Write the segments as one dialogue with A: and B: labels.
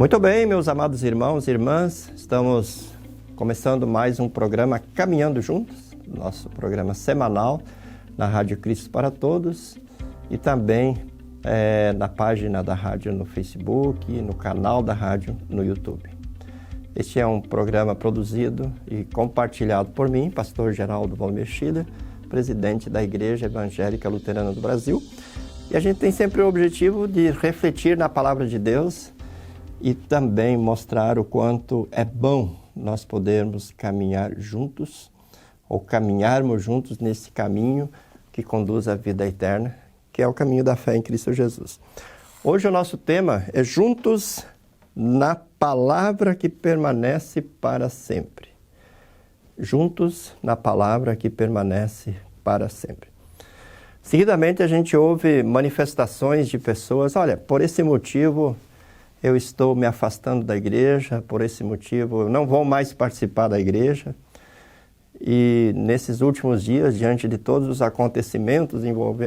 A: Muito bem, meus amados irmãos e irmãs, estamos começando mais um programa Caminhando Juntos, nosso programa semanal na Rádio Cristo para Todos e também na página da rádio no Facebook e no canal da rádio no YouTube. Este é um programa produzido e compartilhado por mim, pastor Geraldo Valmir Schiller, presidente da Igreja Evangélica Luterana do Brasil. E a gente tem sempre o objetivo de refletir na Palavra de Deus e também mostrar o quanto é bom nós podermos caminhar juntos ou caminharmos juntos nesse caminho que conduz à vida eterna, que é o caminho da fé em Cristo Jesus. Hoje o nosso tema é Juntos na Palavra que permanece para sempre. Juntos na Palavra que permanece para sempre. Seguidamente a gente ouve manifestações de pessoas, olha, por esse motivo eu estou me afastando da igreja, por esse motivo eu não vou mais participar da igreja. E nesses últimos dias, diante de todos os acontecimentos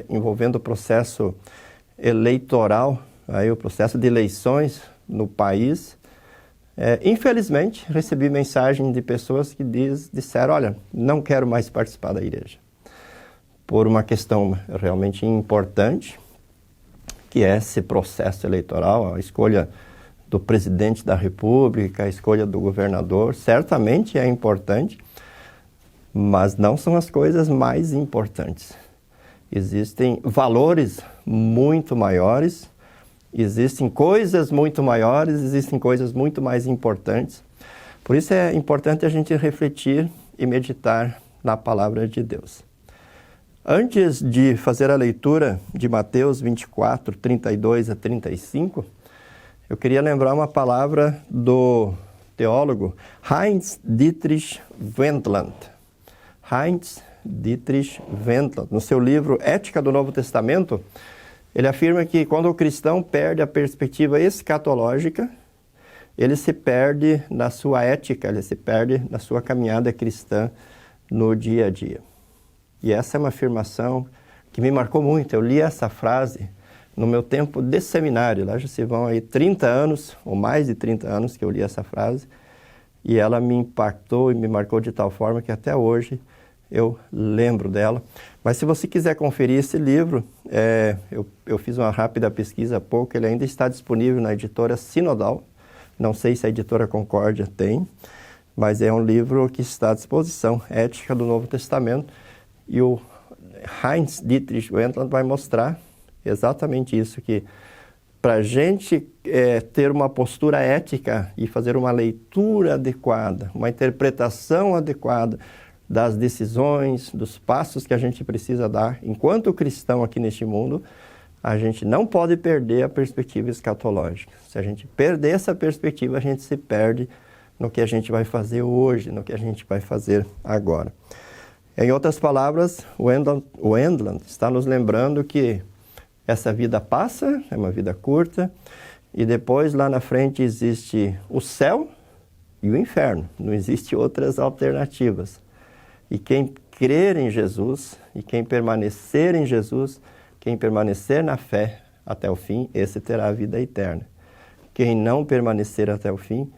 A: envolvendo o processo eleitoral, aí o processo de eleições no país, infelizmente recebi mensagem de pessoas que disseram, olha, não quero mais participar da igreja. Por uma questão realmente importante, que é esse processo eleitoral, a escolha do presidente da República, a escolha do governador, certamente é importante, mas não são as coisas mais importantes. Existem valores muito maiores, existem coisas muito maiores, existem coisas muito mais importantes. Por isso é importante a gente refletir e meditar na Palavra de Deus. Antes de fazer a leitura de Mateus 24, 32 a 35, eu queria lembrar uma palavra do teólogo Heinz Dietrich Wendland. Heinz Dietrich Wendland, no seu livro Ética do Novo Testamento, ele afirma que quando o cristão perde a perspectiva escatológica, ele se perde na sua ética, ele se perde na sua caminhada cristã no dia a dia. E essa é uma afirmação que me marcou muito. Eu li essa frase no meu tempo de seminário. Lá já se vão aí 30 anos, ou mais de 30 anos que eu li essa frase. E ela me impactou e me marcou de tal forma que até hoje eu lembro dela. Mas se você quiser conferir esse livro, eu fiz uma rápida pesquisa há pouco. Ele ainda está disponível na editora Sinodal. Não sei se a editora Concórdia tem, mas é um livro que está à disposição. Ética do Novo Testamento. E o Heinz Dietrich Wendland vai mostrar exatamente isso, que para a gente ter uma postura ética e fazer uma leitura adequada, uma interpretação adequada das decisões, dos passos que a gente precisa dar enquanto cristão aqui neste mundo, a gente não pode perder a perspectiva escatológica. Se a gente perder essa perspectiva, a gente se perde no que a gente vai fazer hoje, no que a gente vai fazer agora. Em outras palavras, o Wendland está nos lembrando que essa vida passa, é uma vida curta, e depois lá na frente existe o céu e o inferno, não existem outras alternativas. E quem crer em Jesus, e quem permanecer em Jesus, quem permanecer na fé até o fim, esse terá a vida eterna. Quem não permanecer até o fim,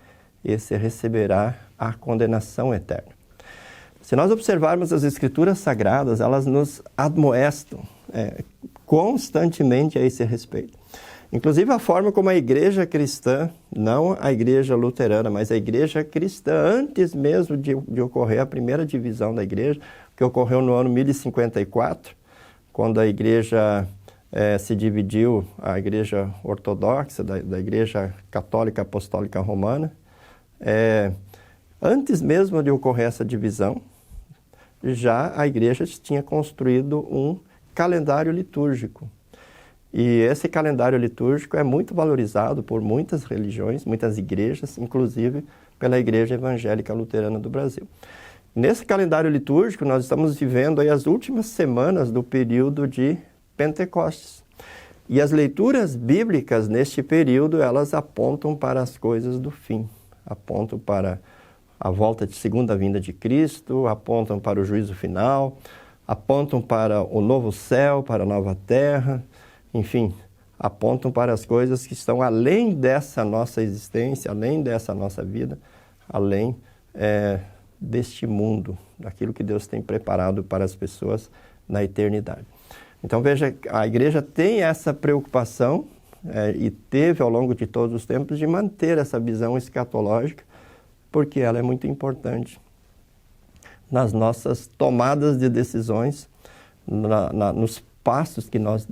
A: esse receberá a condenação eterna. Se nós observarmos as Escrituras Sagradas, elas nos admoestam constantemente a esse respeito. Inclusive a forma como a igreja cristã, não a igreja luterana, mas a igreja cristã, antes mesmo de ocorrer a primeira divisão da igreja, que ocorreu no ano 1054, quando a igreja se dividiu, a igreja ortodoxa da igreja católica apostólica romana, antes mesmo de ocorrer essa divisão, já a igreja tinha construído um calendário litúrgico. E esse calendário litúrgico é muito valorizado por muitas religiões, muitas igrejas, inclusive pela Igreja Evangélica Luterana do Brasil. Nesse calendário litúrgico, nós estamos vivendo aí as últimas semanas do período de Pentecostes. E as leituras bíblicas neste período, elas apontam para as coisas do fim, apontam para a volta de segunda vinda de Cristo, apontam para o juízo final, apontam para o novo céu, para a nova terra, enfim, apontam para as coisas que estão além dessa nossa existência, além dessa nossa vida, além deste mundo, daquilo que Deus tem preparado para as pessoas na eternidade. Então veja, a igreja tem essa preocupação e teve ao longo de todos os tempos de manter essa visão escatológica, porque ela é muito importante nas nossas tomadas de decisões, nos passos que nós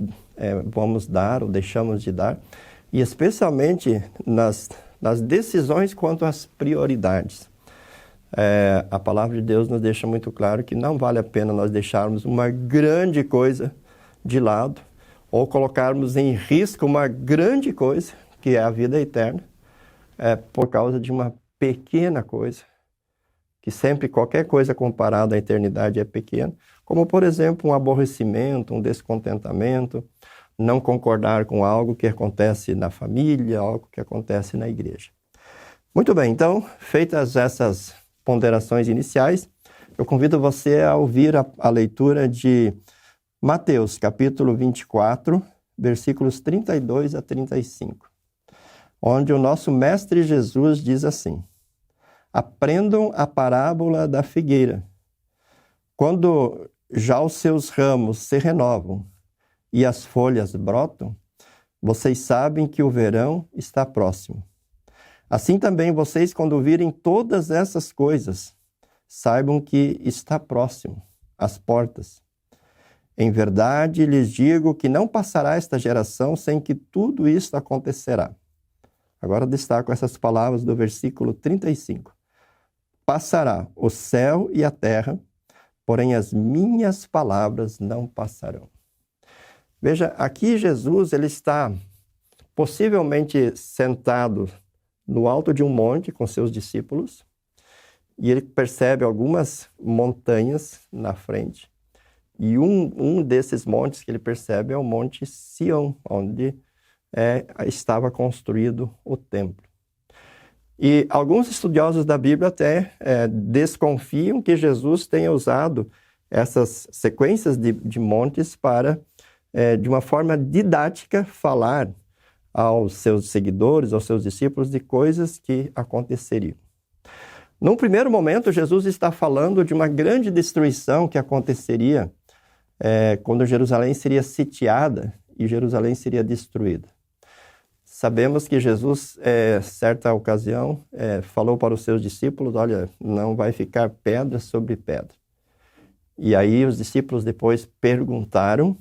A: vamos dar ou deixamos de dar, e especialmente nas decisões quanto às prioridades. A palavra de Deus nos deixa muito claro que não vale a pena nós deixarmos uma grande coisa de lado ou colocarmos em risco uma grande coisa, que é a vida eterna, por causa de uma pequena coisa, que sempre qualquer coisa comparada à eternidade é pequena, como, por exemplo, um aborrecimento, um descontentamento, não concordar com algo que acontece na família, algo que acontece na igreja. Muito bem, então, feitas essas ponderações iniciais, eu convido você a ouvir a leitura de Mateus, capítulo 24, versículos 32 a 35, onde o nosso Mestre Jesus diz assim: aprendam a parábola da figueira. Quando já os seus ramos se renovam e as folhas brotam, vocês sabem que o verão está próximo. Assim também vocês, quando virem todas essas coisas, saibam que está próximo, às portas. Em verdade, lhes digo que não passará esta geração sem que tudo isto acontecerá. Agora destaco essas palavras do versículo 35. Passará o céu e a terra, porém as minhas palavras não passarão. Veja, aqui Jesus ele está possivelmente sentado no alto de um monte com seus discípulos, e ele percebe algumas montanhas na frente. E um desses montes que ele percebe é o Monte Sião, onde estava construído o templo. E alguns estudiosos da Bíblia até desconfiam que Jesus tenha usado essas sequências de montes para, de uma forma didática, falar aos seus seguidores, aos seus discípulos, de coisas que aconteceriam. Num primeiro momento, Jesus está falando de uma grande destruição que aconteceria quando Jerusalém seria sitiada e Jerusalém seria destruída. Sabemos que Jesus, certa ocasião, falou para os seus discípulos, olha, não vai ficar pedra sobre pedra. E aí os discípulos depois perguntaram,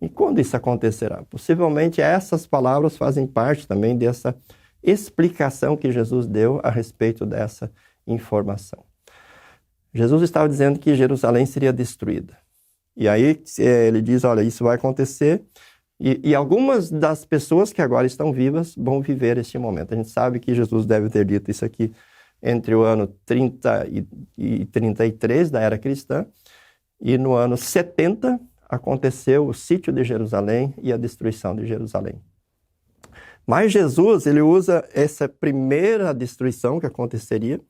A: e quando isso acontecerá? Possivelmente essas palavras fazem parte também dessa explicação que Jesus deu a respeito dessa informação. Jesus estava dizendo que Jerusalém seria destruída. E aí ele diz, olha, isso vai acontecer, e algumas das pessoas que agora estão vivas vão viver este momento. A gente sabe que Jesus deve ter dito isso aqui entre o ano 30 e 33 da era cristã, e no ano 70 aconteceu o sítio de Jerusalém e a destruição de Jerusalém. Mas Jesus, ele usa essa primeira destruição que aconteceria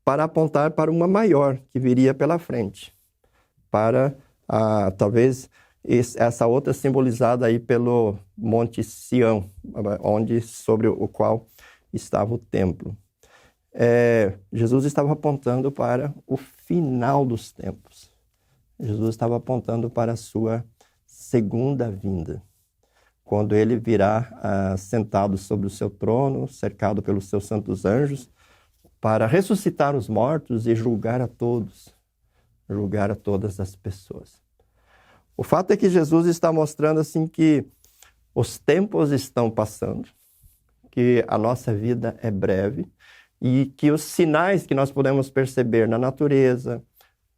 A: para apontar para uma maior que viria pela frente, para talvez essa outra simbolizada aí pelo Monte Sião, sobre o qual estava o templo. Jesus estava apontando para o final dos tempos. Jesus estava apontando para a sua segunda vinda, quando ele virá sentado sobre o seu trono, cercado pelos seus santos anjos, para ressuscitar os mortos e julgar a todos, julgar a todas as pessoas. O fato é que Jesus está mostrando assim que os tempos estão passando, que a nossa vida é breve e que os sinais que nós podemos perceber na natureza,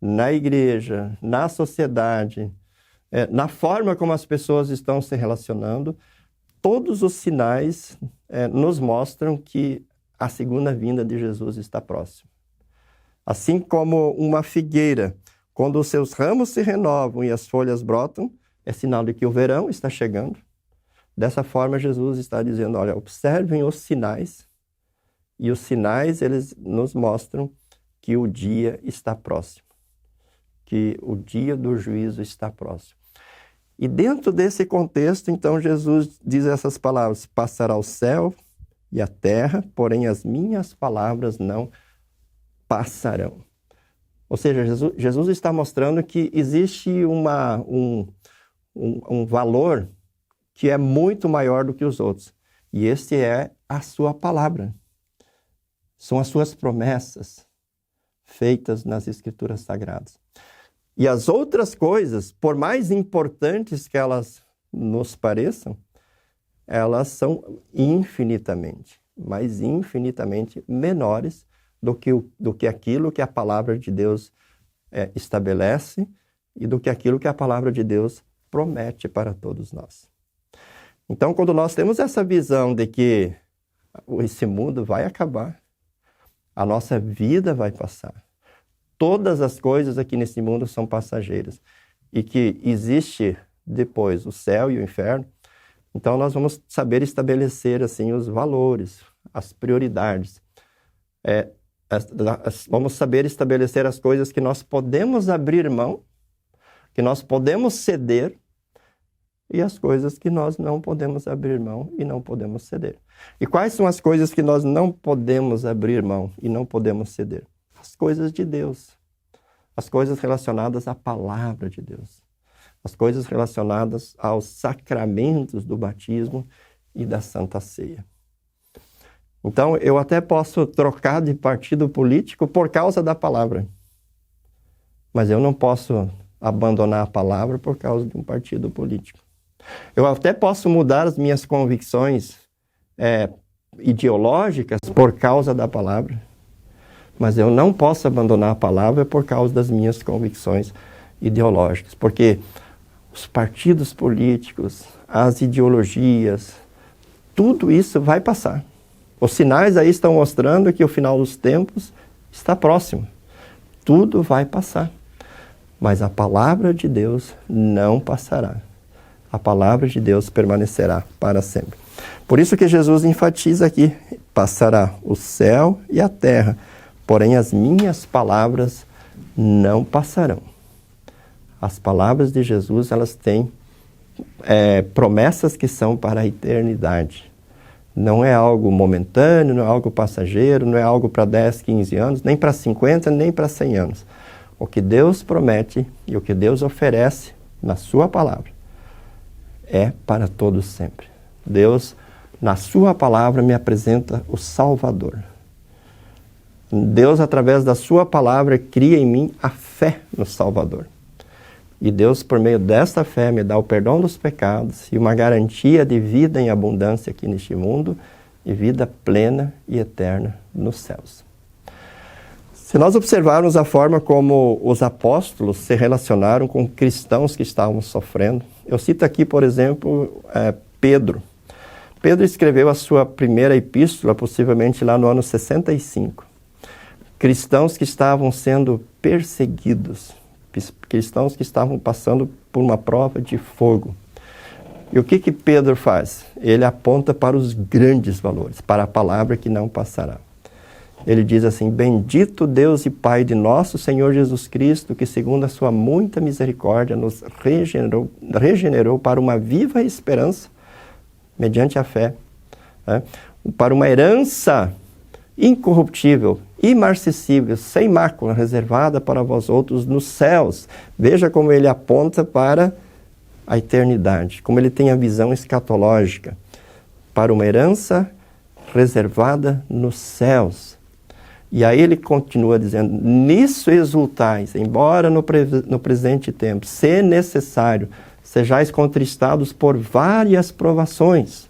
A: na igreja, na sociedade, na forma como as pessoas estão se relacionando, todos os sinais nos mostram que a segunda vinda de Jesus está próxima. Assim como uma figueira, quando os seus ramos se renovam e as folhas brotam, é sinal de que o verão está chegando. Dessa forma, Jesus está dizendo, olha, observem os sinais, e os sinais, eles nos mostram que o dia está próximo, que o dia do juízo está próximo. E dentro desse contexto, então, Jesus diz essas palavras: passará o céu e a terra, porém as minhas palavras não passarão. Ou seja, Jesus está mostrando que existe um valor que é muito maior do que os outros. E este é a sua palavra. São as suas promessas feitas nas Escrituras Sagradas. E as outras coisas, por mais importantes que elas nos pareçam, elas são infinitamente, mas infinitamente menores do que aquilo que a palavra de Deus estabelece e do que aquilo que a palavra de Deus promete para todos nós. Então, quando nós temos essa visão de que esse mundo vai acabar, a nossa vida vai passar, todas as coisas aqui nesse mundo são passageiras e que existe depois o céu e o inferno, então nós vamos saber estabelecer assim os valores, as prioridades. Vamos saber estabelecer as coisas que nós podemos abrir mão, que nós podemos ceder, e as coisas que nós não podemos abrir mão e não podemos ceder. E quais são as coisas que nós não podemos abrir mão e não podemos ceder? As coisas de Deus, as coisas relacionadas à palavra de Deus, as coisas relacionadas aos sacramentos do batismo e da Santa Ceia. Então, eu até posso trocar de partido político por causa da palavra, mas eu não posso abandonar a palavra por causa de um partido político. Eu até posso mudar as minhas convicções ideológicas por causa da palavra, mas eu não posso abandonar a palavra por causa das minhas convicções ideológicas, porque os partidos políticos, as ideologias, tudo isso vai passar. Os sinais aí estão mostrando que o final dos tempos está próximo. Tudo vai passar, mas a palavra de Deus não passará. A palavra de Deus permanecerá para sempre. Por isso que Jesus enfatiza aqui: passará o céu e a terra, porém as minhas palavras não passarão. As palavras de Jesus, elas têm promessas que são para a eternidade. Não é algo momentâneo, não é algo passageiro, não é algo para 10, 15 anos, nem para 50, nem para 100 anos. O que Deus promete e o que Deus oferece na sua palavra é para todos sempre. Deus, na sua palavra, me apresenta o Salvador. Deus, através da sua palavra, cria em mim a fé no Salvador. E Deus, por meio desta fé, me dá o perdão dos pecados e uma garantia de vida em abundância aqui neste mundo e vida plena e eterna nos céus. Se nós observarmos a forma como os apóstolos se relacionaram com cristãos que estavam sofrendo, eu cito aqui, por exemplo, Pedro. Pedro escreveu a sua primeira epístola, possivelmente lá no ano 65. Cristãos que estavam sendo perseguidos, cristãos que estavam passando por uma prova de fogo. E o que Pedro faz? Ele aponta para os grandes valores, para a palavra que não passará. Ele diz assim: bendito Deus e Pai de nosso Senhor Jesus Cristo, que segundo a sua muita misericórdia nos regenerou para uma viva esperança, mediante a fé, para uma herança incorruptível, imarcessível, sem mácula, reservada para vós outros nos céus. Veja como ele aponta para a eternidade, como ele tem a visão escatológica, para uma herança reservada nos céus. E aí ele continua dizendo: nisso exultais, embora no presente tempo, se necessário, sejais contristados por várias provações,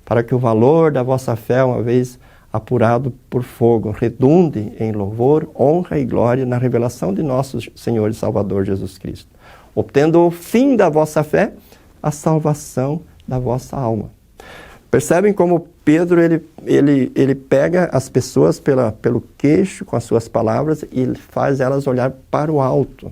A: para que o valor da vossa fé, uma vez apurado por fogo, redunde em louvor, honra e glória na revelação de nosso Senhor e Salvador Jesus Cristo, obtendo o fim da vossa fé, a salvação da vossa alma. Percebem como Pedro ele pega as pessoas pelo queixo com as suas palavras e faz elas olhar para o alto.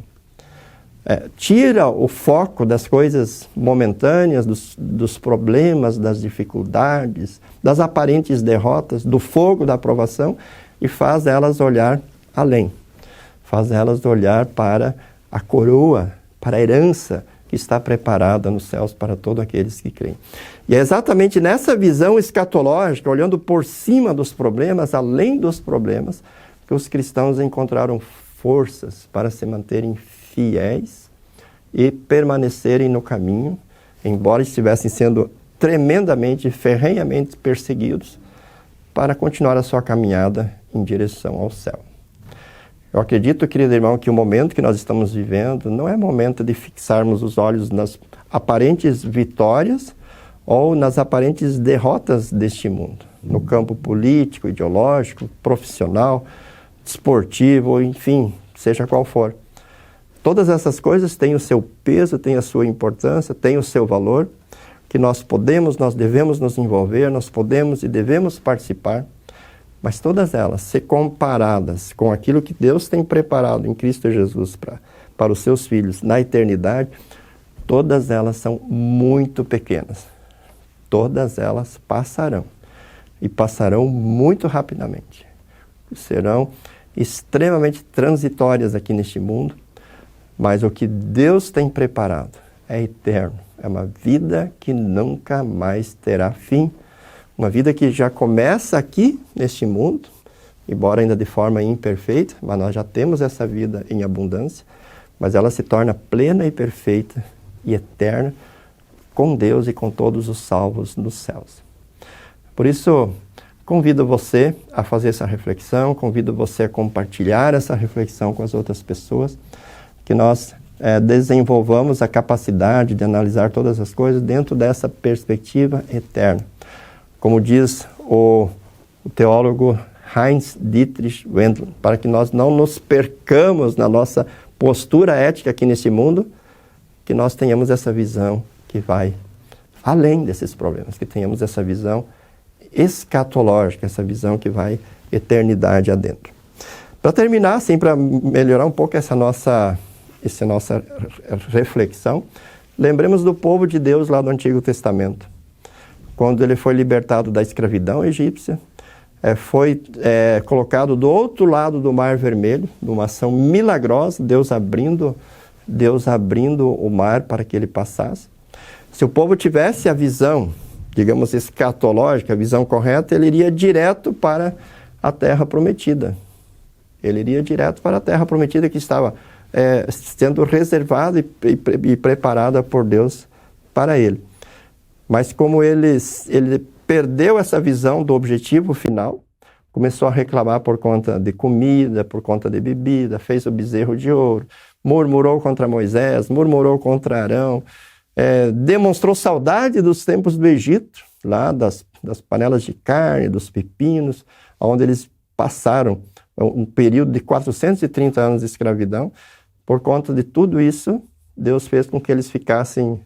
A: Tira o foco das coisas momentâneas, dos problemas, das dificuldades, das aparentes derrotas, do fogo da provação, e faz elas olhar além. Faz elas olhar para a coroa, para a herança que está preparada nos céus para todos aqueles que creem. E é exatamente nessa visão escatológica, olhando por cima dos problemas, além dos problemas, que os cristãos encontraram forças para se manterem fiéis e permanecerem no caminho, embora estivessem sendo tremendamente, ferrenhamente perseguidos, para continuar a sua caminhada em direção ao céu. Eu acredito, querido irmão, que o momento que nós estamos vivendo não é momento de fixarmos os olhos nas aparentes vitórias ou nas aparentes derrotas deste mundo, no campo político, ideológico, profissional, esportivo, enfim, seja qual for. Todas essas coisas têm o seu peso, têm a sua importância, têm o seu valor, que nós devemos nos envolver, nós podemos e devemos participar, mas todas elas, se comparadas com aquilo que Deus tem preparado em Cristo Jesus para os seus filhos na eternidade, todas elas são muito pequenas. Todas elas passarão, e passarão muito rapidamente. Serão extremamente transitórias aqui neste mundo, mas o que Deus tem preparado é eterno. É uma vida que nunca mais terá fim. Uma vida que já começa aqui, neste mundo, embora ainda de forma imperfeita, mas nós já temos essa vida em abundância, mas ela se torna plena e perfeita e eterna com Deus e com todos os salvos nos céus. Por isso, convido você a fazer essa reflexão, convido você a compartilhar essa reflexão com as outras pessoas, que nós desenvolvamos a capacidade de analisar todas as coisas dentro dessa perspectiva eterna. Como diz o teólogo Heinz Dietrich Wendel, para que nós não nos percamos na nossa postura ética aqui nesse mundo, que nós tenhamos essa visão que vai além desses problemas, que tenhamos essa visão escatológica, essa visão que vai eternidade adentro. Para terminar, assim, para melhorar um pouco essa nossa reflexão, lembremos do povo de Deus lá do Antigo Testamento. Quando ele foi libertado da escravidão egípcia, foi colocado do outro lado do Mar Vermelho, numa ação milagrosa, Deus abrindo o mar para que ele passasse. Se o povo tivesse a visão, digamos, escatológica, a visão correta, ele iria direto para a Terra Prometida. Ele iria direto para a Terra Prometida que estava sendo reservada e preparada por Deus para ele. Mas como ele perdeu essa visão do objetivo final, começou a reclamar por conta de comida, por conta de bebida, fez o bezerro de ouro, murmurou contra Moisés, murmurou contra Arão, demonstrou saudade dos tempos do Egito, lá das panelas de carne, dos pepinos, onde eles passaram um período de 430 anos de escravidão. Por conta de tudo isso, Deus fez com que eles ficassem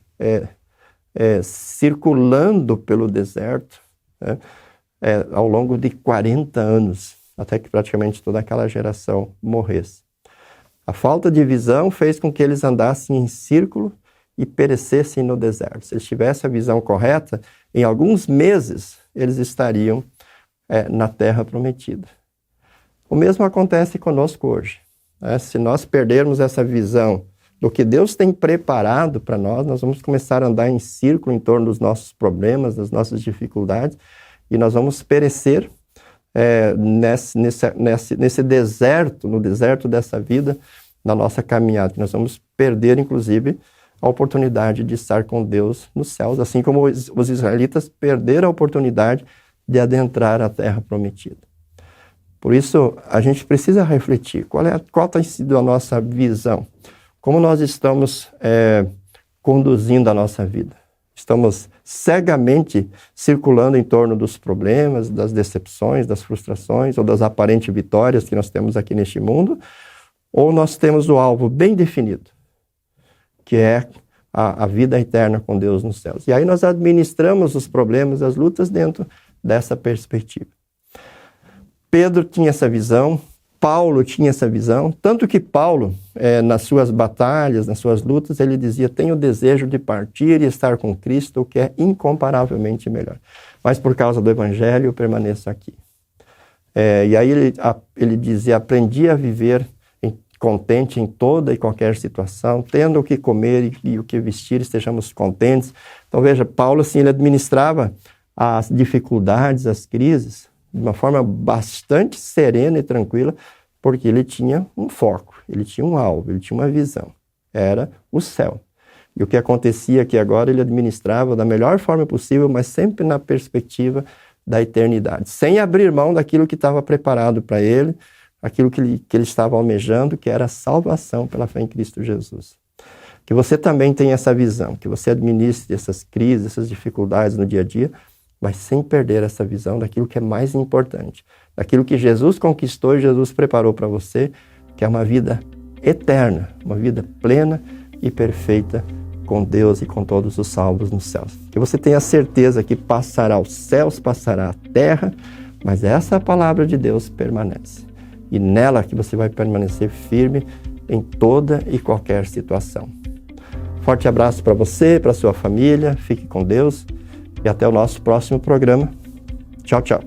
A: circulando pelo deserto ao longo de 40 anos, até que praticamente toda aquela geração morresse. A falta de visão fez com que eles andassem em círculo e perecessem no deserto. Se eles tivessem a visão correta, em alguns meses eles estariam na Terra Prometida. O mesmo acontece conosco hoje. Se nós perdermos essa visão do que Deus tem preparado para nós vamos começar a andar em círculo em torno dos nossos problemas, das nossas dificuldades, e nós vamos perecer nesse deserto, no deserto dessa vida, na nossa caminhada. Nós vamos perder, inclusive, a oportunidade de estar com Deus nos céus, assim como os israelitas perderam a oportunidade de adentrar a Terra Prometida. Por isso, a gente precisa refletir qual tem sido a nossa visão, como nós estamos conduzindo a nossa vida. Estamos cegamente circulando em torno dos problemas, das decepções, das frustrações ou das aparentes vitórias que nós temos aqui neste mundo, ou nós temos o alvo bem definido, que é a vida eterna com Deus nos céus. E aí nós administramos os problemas, as lutas dentro dessa perspectiva. Pedro tinha essa visão, Paulo tinha essa visão, tanto que Paulo, nas suas batalhas, nas suas lutas, ele dizia: tenho o desejo de partir e estar com Cristo, o que é incomparavelmente melhor. Mas por causa do Evangelho eu permaneço aqui. E aí ele dizia: aprendi a viver contente em toda e qualquer situação, tendo o que comer e o que vestir, estejamos contentes. Então veja, Paulo assim, ele administrava as dificuldades, as crises, de uma forma bastante serena e tranquila, porque ele tinha um foco, ele tinha um alvo, ele tinha uma visão, era o céu. E o que acontecia aqui agora, ele administrava da melhor forma possível, mas sempre na perspectiva da eternidade, sem abrir mão daquilo que estava preparado para ele, aquilo que ele estava almejando, que era a salvação pela fé em Cristo Jesus. Que você também tenha essa visão, que você administre essas crises, essas dificuldades no dia a dia, mas sem perder essa visão daquilo que é mais importante, daquilo que Jesus conquistou e Jesus preparou para você, que é uma vida eterna, uma vida plena e perfeita com Deus e com todos os salvos nos céus. Que você tenha certeza que passará os céus, passará a terra, mas essa palavra de Deus permanece. E nela que você vai permanecer firme em toda e qualquer situação. Forte abraço para você, para sua família, fique com Deus e até o nosso próximo programa. Tchau, tchau.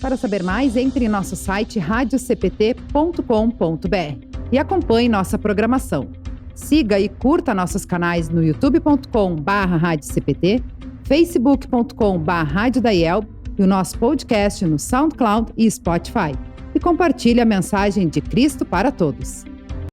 B: Para saber mais, entre em nosso site radiocpt.com.br e acompanhe nossa programação. Siga e curta nossos canais no youtube.com/radiocpt, facebook.com/radiodaiel e o nosso podcast no SoundCloud e Spotify. E compartilhe a mensagem de Cristo para todos.